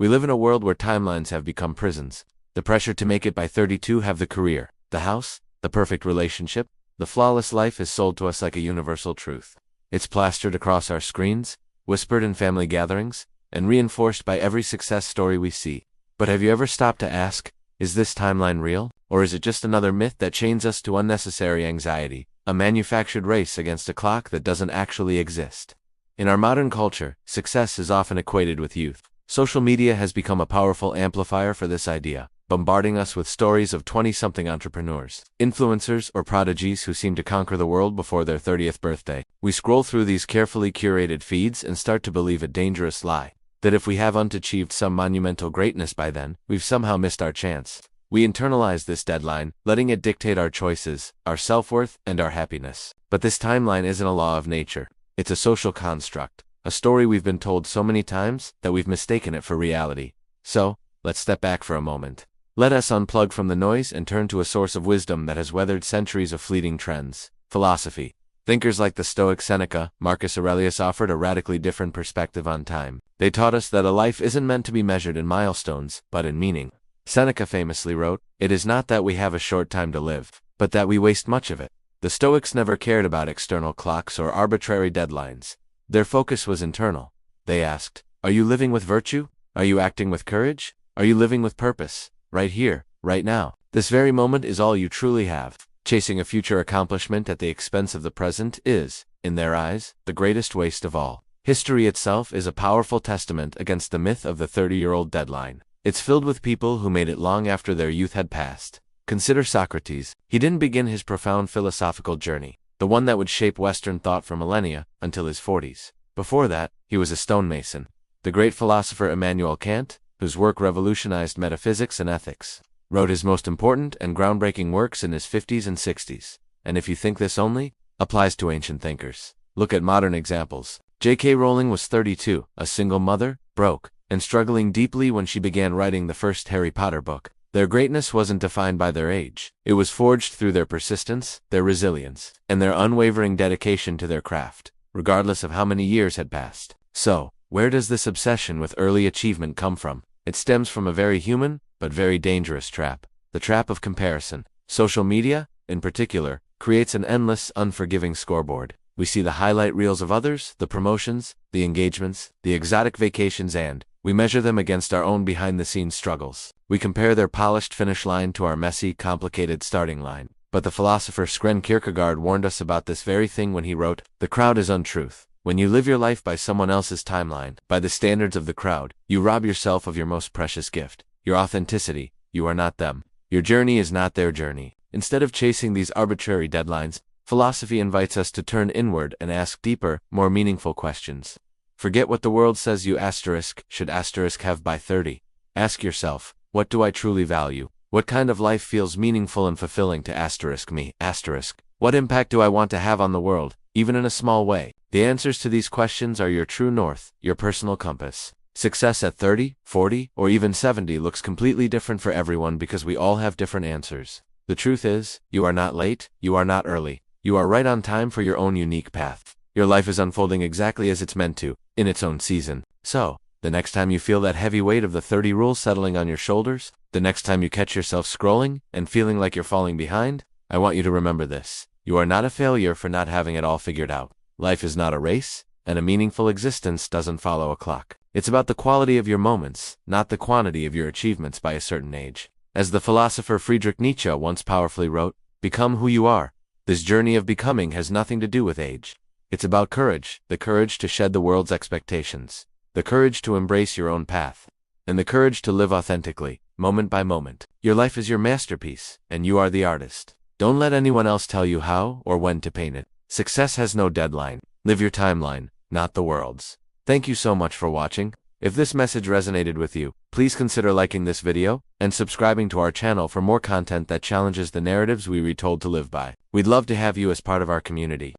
We live in a world where timelines have become prisons. The pressure to make it by 32, have the career, the house, the perfect relationship, the flawless life is sold to us like a universal truth. It's plastered across our screens, whispered in family gatherings, and reinforced by every success story we see. But have you ever stopped to ask, is this timeline real? Or is it just another myth that chains us to unnecessary anxiety, a manufactured race against a clock that doesn't actually exist? In our modern culture, success is often equated with youth. Social media has become a powerful amplifier for this idea, bombarding us with stories of 20-something entrepreneurs, influencers, or prodigies who seem to conquer the world before their 30th birthday. We scroll through these carefully curated feeds and start to believe a dangerous lie, that if we haven't achieved some monumental greatness by then, we've somehow missed our chance. We internalize this deadline, letting it dictate our choices, our self-worth, and our happiness. But this timeline isn't a law of nature. It's a social construct, a story we've been told so many times that we've mistaken it for reality. So, let's step back for a moment. Let us unplug from the noise and turn to a source of wisdom that has weathered centuries of fleeting trends: philosophy. Thinkers like the Stoic Seneca, Marcus Aurelius offered a radically different perspective on time. They taught us that a life isn't meant to be measured in milestones, but in meaning. Seneca famously wrote, "It is not that we have a short time to live, but that we waste much of it." The Stoics never cared about external clocks or arbitrary deadlines. Their focus was internal. They asked, are you living with virtue? Are you acting with courage? Are you living with purpose? Right here, right now. This very moment is all you truly have. Chasing a future accomplishment at the expense of the present is, in their eyes, the greatest waste of all. History itself is a powerful testament against the myth of the 30-year-old deadline. It's filled with people who made it long after their youth had passed. Consider Socrates. He didn't begin his profound philosophical journey, the one that would shape Western thought for millennia, until his 40s. Before that, he was a stonemason. The great philosopher Immanuel Kant, whose work revolutionized metaphysics and ethics, wrote his most important and groundbreaking works in his 50s and 60s. And if you think this only applies to ancient thinkers, look at modern examples. J.K. Rowling was 32, a single mother, broke, and struggling deeply when she began writing the first Harry Potter book. Their greatness wasn't defined by their age. It was forged through their persistence, their resilience, and their unwavering dedication to their craft, regardless of how many years had passed. So, where does this obsession with early achievement come from? It stems from a very human, but very dangerous trap: the trap of comparison. Social media, in particular, creates an endless, unforgiving scoreboard. We see the highlight reels of others, the promotions, the engagements, the exotic vacations, and we measure them against our own behind-the-scenes struggles. We compare their polished finish line to our messy, complicated starting line. But the philosopher Søren Kierkegaard warned us about this very thing when he wrote, "The crowd is untruth." When you live your life by someone else's timeline, by the standards of the crowd, you rob yourself of your most precious gift, your authenticity. You are not them. Your journey is not their journey. Instead of chasing these arbitrary deadlines, philosophy invites us to turn inward and ask deeper, more meaningful questions. Forget what the world says you should have by 30. Ask yourself, what do I truly value? What kind of life feels meaningful and fulfilling to me? What impact do I want to have on the world, even in a small way? The answers to these questions are your true north, your personal compass. Success at 30, 40, or even 70 looks completely different for everyone because we all have different answers. The truth is, you are not late, you are not early. You are right on time for your own unique path. Your life is unfolding exactly as it's meant to, in its own season. So, the next time you feel that heavy weight of the 30 rule settling on your shoulders, the next time you catch yourself scrolling and feeling like you're falling behind, I want you to remember this. You are not a failure for not having it all figured out. Life is not a race, and a meaningful existence doesn't follow a clock. It's about the quality of your moments, not the quantity of your achievements by a certain age. As the philosopher Friedrich Nietzsche once powerfully wrote, "Become who you are." This journey of becoming has nothing to do with age. It's about courage, the courage to shed the world's expectations, the courage to embrace your own path, and the courage to live authentically, moment by moment. Your life is your masterpiece, and you are the artist. Don't let anyone else tell you how or when to paint it. Success has no deadline. Live your timeline, not the world's. Thank you so much for watching. If this message resonated with you, please consider liking this video and subscribing to our channel for more content that challenges the narratives we retold to live by. We'd love to have you as part of our community.